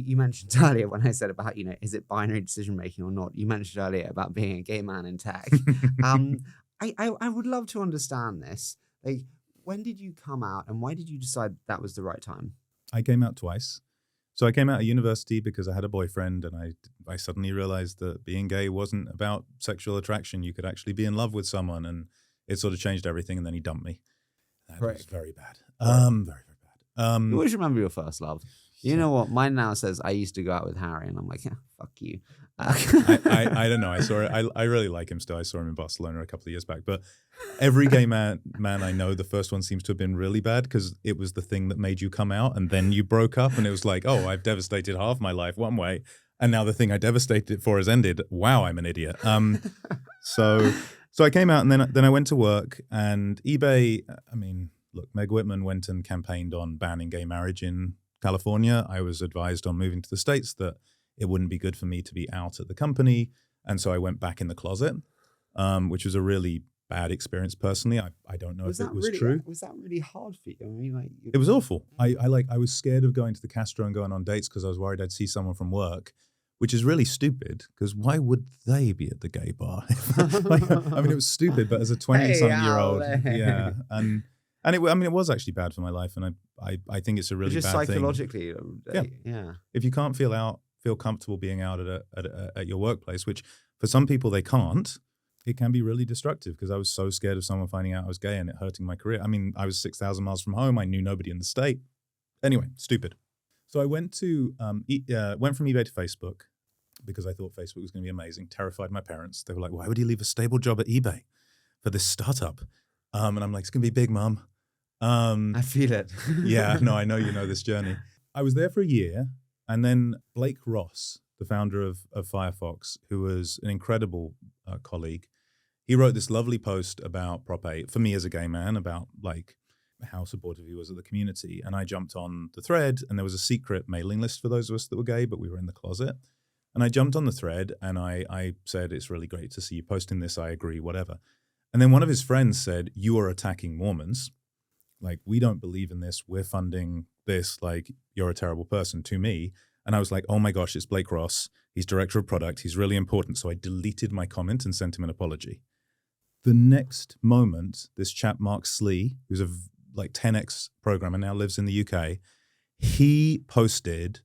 you mentioned earlier when I said about, is it binary decision making or not? You mentioned earlier about being a gay man in tech. I would love to understand this. Like, when did you come out and why did you decide that was the right time? I came out twice. So I came out of university because I had a boyfriend, and I suddenly realized that being gay wasn't about sexual attraction. You could actually be in love with someone, and it sort of changed everything. And then he dumped me. That was very bad. Very, very bad. You always remember your first love. You know what? Mine now says I used to go out with Harry, and I'm like, yeah, fuck you. I don't know. I saw it. I really like him still. I saw him in Barcelona a couple of years back. But every gay man I know, the first one seems to have been really bad because it was the thing that made you come out, and then you broke up, and it was like, oh, I've devastated half my life one way, and now the thing I devastated it for has ended. Wow, I'm an idiot. So I came out, and then I went to work, and eBay. I mean, look, Meg Whitman went and campaigned on banning gay marriage in California. I was advised on moving to the States that it wouldn't be good for me to be out at the company. And so I went back in the closet, which was a really bad experience personally. I don't know if it was true. Was that really hard for you? I mean, it was awful. I was scared of going to the Castro and going on dates because I was worried I'd see someone from work, which is really stupid because why would they be at the gay bar? It was stupid, but as a 20-something-year-old, yeah. And it was actually bad for my life, and I think it's a really bad thing. Just psychologically, yeah. If you can't feel comfortable being out at your workplace, which for some people they can't, it can be really destructive because I was so scared of someone finding out I was gay and it hurting my career. I mean, I was 6,000 miles from home. I knew nobody in the state. Anyway, stupid. So I went from eBay to Facebook because I thought Facebook was going to be amazing. Terrified my parents. They were like, "Why would you leave a stable job at eBay for this startup?" And I'm like, "It's going to be big, Mom." I feel it. Yeah, no, I know you know this journey. I was there for a year, and then Blake Ross, the founder of Firefox, who was an incredible colleague, he wrote this lovely post about Prop 8 for me as a gay man, about like how supportive he was of the community. And I jumped on the thread, and there was a secret mailing list for those of us that were gay, but we were in the closet. And I jumped on the thread, and I said, "It's really great to see you posting this. I agree, whatever." And then one of his friends said, "You are attacking Mormons. Like, we don't believe in this. We're funding this. Like, you're a terrible person," to me. And I was like, oh my gosh, it's Blake Ross. He's director of product. He's really important. So I deleted my comment and sent him an apology. The next moment, this chap, Mark Slee, who's a 10X programmer, now lives in the UK, he posted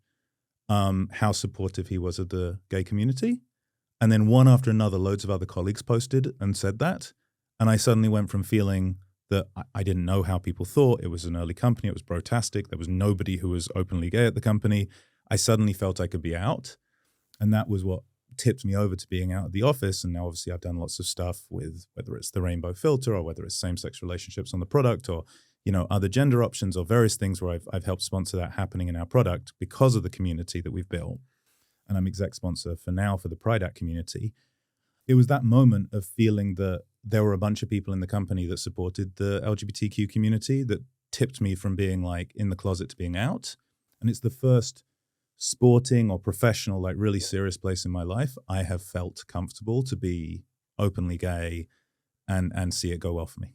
how supportive he was of the gay community. And then one after another, loads of other colleagues posted and said that. And I suddenly went from feeling that I didn't know how people thought. It was an early company. It was brotastic. There was nobody who was openly gay at the company. I suddenly felt I could be out. And that was what tipped me over to being out of the office. And now obviously I've done lots of stuff with whether it's the rainbow filter or whether it's same-sex relationships on the product or, other gender options or various things where I've helped sponsor that happening in our product because of the community that we've built. And I'm exec sponsor for the Pride Act community. It was that moment of feeling that there were a bunch of people in the company that supported the LGBTQ community that tipped me from being like in the closet to being out. And it's the first sporting or professional, like really serious place in my life I have felt comfortable to be openly gay and see it go well for me.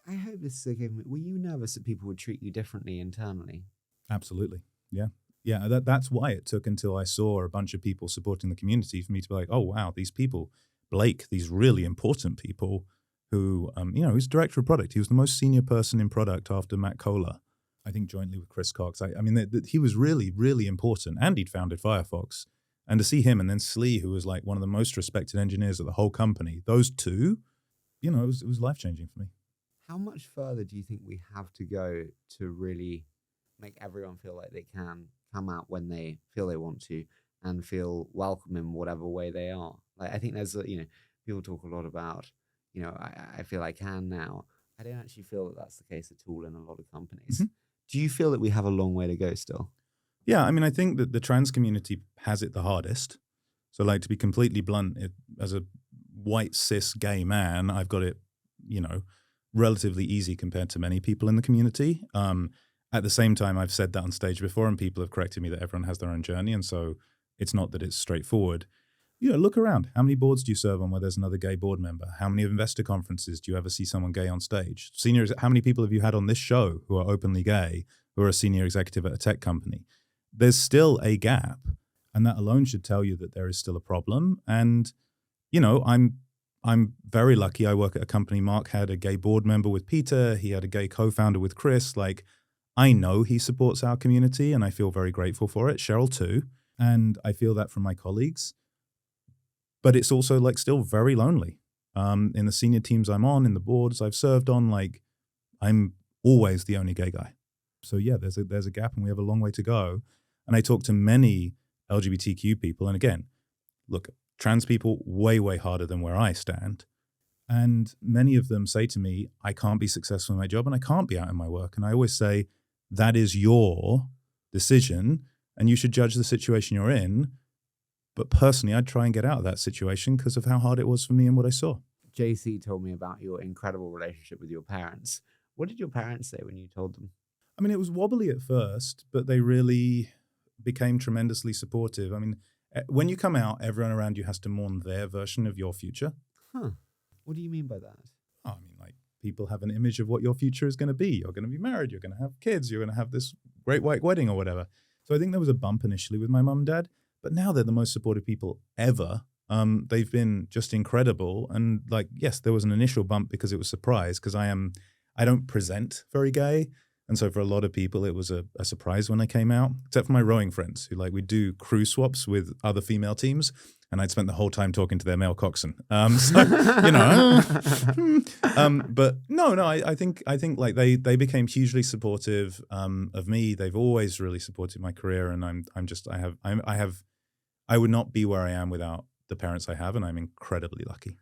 I hope this is okay. Were you nervous that people would treat you differently internally? Absolutely. Yeah. Yeah. That's why it took until I saw a bunch of people supporting the community for me to be like, oh, wow, these people, Blake, these really important people who, he's director of product. He was the most senior person in product after Matt Kohler, I think jointly with Chris Cox. He was really, really important, and he'd founded Firefox. And to see him and then Slee, who was like one of the most respected engineers at the whole company, those two, it was life-changing for me. How much further do you think we have to go to really make everyone feel like they can come out when they feel they want to and feel welcome in whatever way they are? Like, I think there's, people talk a lot about, I feel I can now. I don't actually feel that that's the case at all in a lot of companies. Mm-hmm. Do you feel that we have a long way to go still? Yeah, I think that the trans community has it the hardest. So, like, to be completely blunt, as a white cis gay man, I've got it, relatively easy compared to many people in the community. At the same time, I've said that on stage before, and people have corrected me that everyone has their own journey, and so it's not that it's straightforward. Look around. How many boards do you serve on where there's another gay board member? How many investor conferences do you ever see someone gay on stage? How many people have you had on this show who are openly gay, who are a senior executive at a tech company? there's still a gap, and that alone should tell you that there is still a problem. And, you know, I'm very lucky. I work at a company. Mark had a gay board member with Peter. He had a gay co-founder with Chris. Like, I know he supports our community, and I feel very grateful for it. Cheryl too. And I feel that from my colleagues. But it's also like still very lonely. In the senior teams I'm on, in the boards I've served on, like I'm always the only gay guy. So yeah, there's a gap, and we have a long way to go. And I talk to many LGBTQ people, and again, look, trans people way, way harder than where I stand. And many of them say to me, I can't be successful in my job and I can't be out in my work. And I always say, that is your decision and you should judge the situation you're in. But personally, I'd try and get out of that situation because of how hard it was for me and what I saw. JC told me about your incredible relationship with your parents. What did your parents say when you told them? I mean, it was wobbly at first, but they really became tremendously supportive. I mean, when you come out, everyone around you has to mourn their version of your future. Huh. What do you mean by that? Oh, I mean, like people have an image of what your future is going to be. You're going to be married. You're going to have kids. You're going to have this great white wedding or whatever. So I think there was a bump initially with my mum and dad, but now they're the most supportive people ever. They've been just incredible. And like, yes, there was an initial bump because it was surprise because I don't present very gay. And so for a lot of people, it was a surprise when I came out, except for my rowing friends who we do crew swaps with other female teams. And I'd spent the whole time talking to their male coxswain. So, you know, but no, I think like they became hugely supportive of me. They've always really supported my career. And I would not be where I am without the parents I have. And I'm incredibly lucky.